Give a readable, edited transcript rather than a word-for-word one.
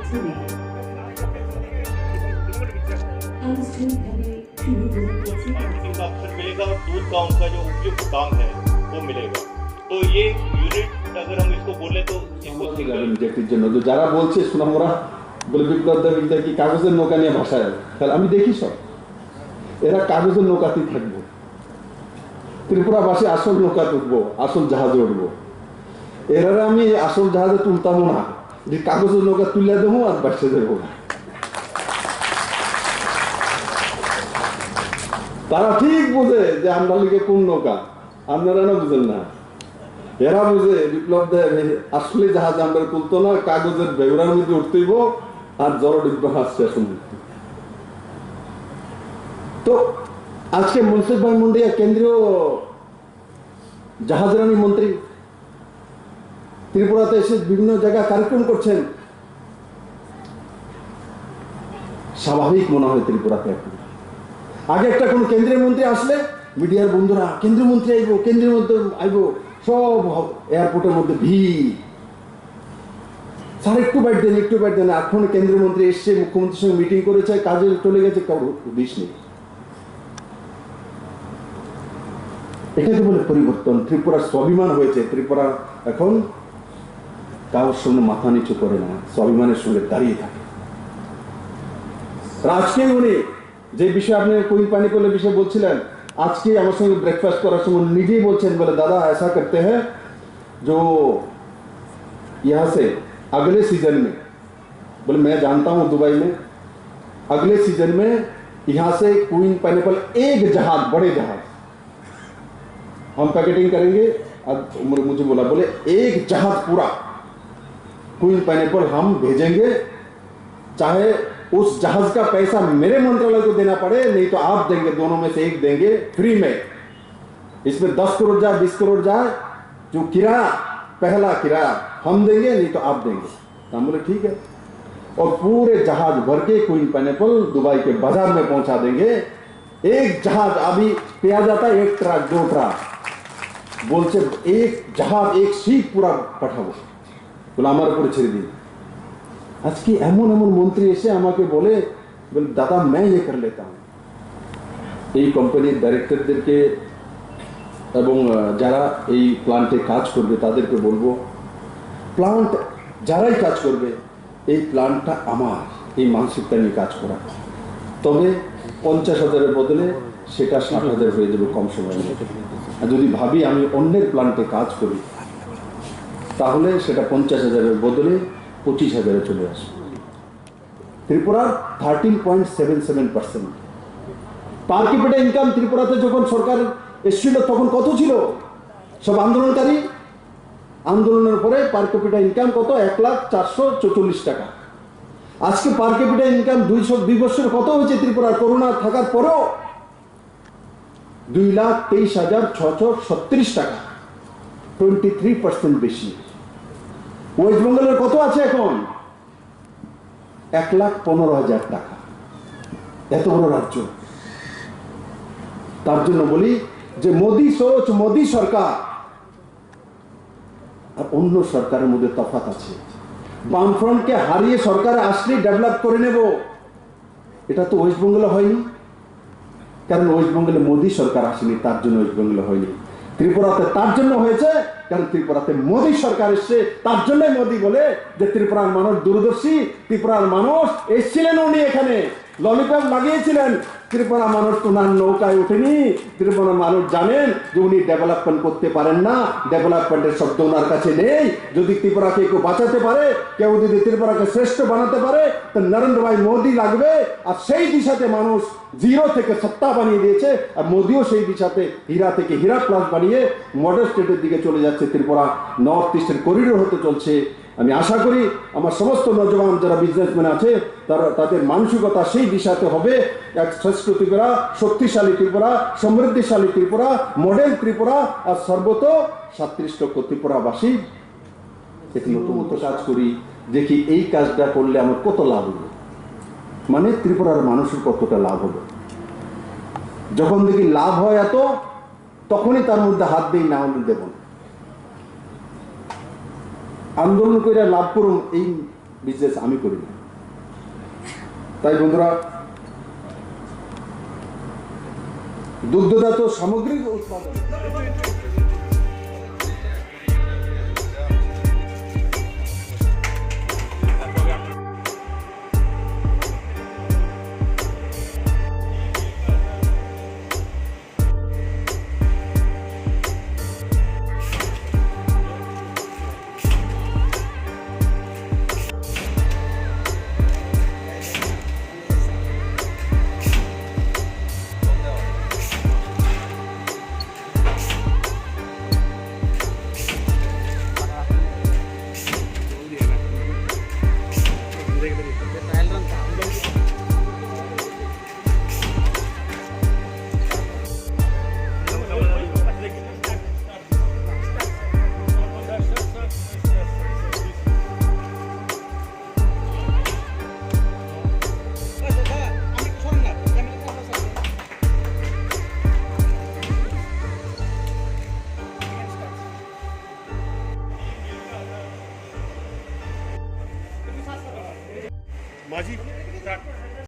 শুনে अनुष्ठान पहले शुरू हो गया मार्केटिंग का ऑप्शन मिलेगा और दूध का उनका जो उपयुक्त दाम है वो मिलेगा। तो ये यूनिट अगर हम इसको बोले तो इसको যেটির জন্য তো যারা বলছে সুনামরা বলে বিপ্লব দাবিটা কি কাগজের নৌকা নিয়ে ভাষায়, তাহলে আমি দেখি সব এরা কাগজের নৌকাতেই থাকবো। ত্রিপুরাবাসী আসল নৌকা তুলবো, আসল জাহাজে উঠবো। এরা আমি আসল জাহাজে তুলতামও না, যে কাগজের নৌকা তুলে দেবো আর বাসে দেবো। তারা ঠিক বোঝে যে আমরা লিগে কোন নৌকা, আপনারা না বুঝেন না। এরা বুঝে বিপ্লব দেব আসলে জাহাজ আমরা তুলতো না, কাগজের বেউরার মধ্যে উঠতেইব আর জলডিব্বা আসছে শুনতে। তো আজকে মনসুখ ভাই মুন্ডিয়া কেন্দ্রীয় জাহাজরানি মন্ত্রী ত্রিপুরাতে এসে বিভিন্ন জায়গায় কার্যক্রম করছেন। স্বাভাবিক মনে হয় ত্রিপুরাতে এখন। আগে একটা কোন কেন্দ্রীয় মন্ত্রী আসলে মিডিয়ার বন্ধুরা কেন্দ্রীয় মন্ত্রী আইব, কেন্দ্রীয় মন্ত্রী আইব, সব এয়ারপোর্টের মধ্যে ভিড়। স্যার একটু বাইট দেন, একটু বাইট দেন। এখন কেন্দ্রীয় মন্ত্রী এসছে, মুখ্যমন্ত্রীর সঙ্গে মিটিং করেছে, কাজে চলে গেছে, কারো দিস নেই। এটাকে বলে পরিবর্তন। ত্রিপুরার স্বাভিমান হয়েছে। ত্রিপুরা এখন কারোর সঙ্গে মাথা নিচু করে না, স্বাভিমানের সঙ্গে দাঁড়িয়ে থাকে। আজকে উনি যে বিষয়ে আপনি কুইন পানিপলের বিষয়ে বলছিলেন, আজকে আমার সঙ্গে ব্রেকফাস্ট করার সময় নিজেই বলছেন, বলে দাদা ऐसा करते हैं जो यहाँ से अगले सीजन में, बोले मैं जानता हूँ दुबई में अगले सीजन में यहाँ से क्वीन पाइनएप्पल एक जहाज, बड़े जहाज हम पैकेटिंग करेंगे। अब मुझे बोला, बोले एक जहाज पूरा क्वीन पाइनएप्पल हम भेजेंगे, चाहे उस जहाज का पैसा मेरे मंत्रालय को देना पड़े, नहीं तो आप देंगे, दोनों में से एक देंगे फ्री में। इसमें 10 करोड़ जाए, 20 करोड़ जाए, जो किराया पहला किराया हम देंगे, नहीं तो आप देंगे। तो हम बोले ठीक है, और पूरे जहाज भर के क्वीन पाइनएप्पल दुबई के बाजार में पहुंचा देंगे। एक जहाज अभी पेया जाता है 1 ट्रक 2 ट्रक, बोलছে एक जहाज एक सीट पूरा পাঠাবো, বলে আমার উপরে ছেড়ে দিন। আজকে এমন এমন মন্ত্রী এসে আমাকে বলে, দাদা मैं ये कर लेता हूं। এই কোম্পানির ডাইরেক্টরদেরকে এবং যারা এই প্ল্যান্টে কাজ করবে তাদেরকে বলবো, প্ল্যান্ট যারাই কাজ করবে এই প্ল্যান্টটা আমার, এই মানসিকতা নিয়ে কাজ করা। তবে 50,000-এর বদলে সেটা 60,000 হয়ে যাবে কম সময়ের মধ্যে। আর যদি ভাবি আমি অন্যের প্ল্যান্টে কাজ করি, তাহলে সেটা 50,000-এর বদলে 25,000-এ চলে আসবে। ত্রিপুরার 13.77%। পার ক্যাপিটা ইনকাম ত্রিপুরাতে যখন সরকার এসেছিল তখন কত ছিল? সব আন্দোলনকারী আন্দোলনের পরে পার ক্যাপিটা ইনকাম কত? 1,04,44 টাকা। আজকে পার ক্যাপিটা ইনকাম 2 বছরে কত হয়েছে ত্রিপুরা করোনা থাকার পরেও? 2,23,636 টাকা, 23% বেশি। ওয়েস্ট বেঙ্গলের কত আছে এখন? 1,15,000 টাকা। এত বড় রাজ্য। তার জন্য বলি যে মোদি সোচ, মোদি সরকার আর অন্য সরকারের মধ্যে তফাৎ আছে। বামফ্রন্টকে হারিয়ে সরকারে আসলে ডেভেলপ করে নেব, এটা তো ওয়েস্ট বেঙ্গলে হয়নি। কারণ ওয়েস্ট বেঙ্গলে মোদি সরকার আসেনি, তার জন্য ওয়েস্ট বেঙ্গলে হয়নি। ত্রিপুরাতে তার জন্য হয়েছে, কারণ ত্রিপুরাতে মোদি সরকার এসছে, তার জন্যই মোদি বলে যে ত্রিপুরার মানুষ দূরদর্শী। ত্রিপুরার মানুষ এসেছিলেন, উনি এখানে ললিপপ লাগিয়েছিলেন, ত্রিপুরা মানুষ ওনার নৌকায় ওঠেনি। ত্রিপুরা মানুষ জানেন যে উনি ডেভেলপমেন্ট করতে পারেন না, ডেভেলপমেন্টের শব্দ ওনার কাছে নেই। যদি ত্রিপুরাকে কেউ বাঁচাতে পারে, কেউ যদি ত্রিপুরাকে শ্রেষ্ঠ বানাতে পারে, তো নরেন্দ্র ভাই মোদি লাগবে। আর সেই দিশাতে মানুষ 0 থেকে সত্তা বানিয়ে দিয়েছে, আর মোদিও সেই দিশাতে হীরা থেকে হীরা প্লাস বানিয়ে মডেল স্টেটের দিকে চলে যাচ্ছে। ত্রিপুরা নর্থ ইস্টের করিডোর হতে চলছে। আমি আশা করি আমার সমস্ত নজওয়ান যারা বিজনেসম্যান আছে তাদের মানসিকতা সেই দিশাতে হবে। এক শ্রেষ্ঠ ত্রিপুরা, শক্তিশালী ত্রিপুরা, সমৃদ্ধিশালী ত্রিপুরা, মডেল ত্রিপুরা, আর সর্বত 37 লক্ষ ত্রিপুরাবাসী একটি নতুন কাজ করি, দেখি এই কাজটা করলে আমার কত লাভ হবে, মানে ত্রিপুরার মানুষের কতটা লাভ হবে। যখন দেখি লাভ হয় এত, তখনই তার মধ্যে হাত দিই, না হলে দেব না। আন্দোলন করে লাভ করুন, এই বিজনেস আমি করি না। তাই বন্ধুরা, দুগ্ধজাত সামগ্রিক উৎপাদন माझी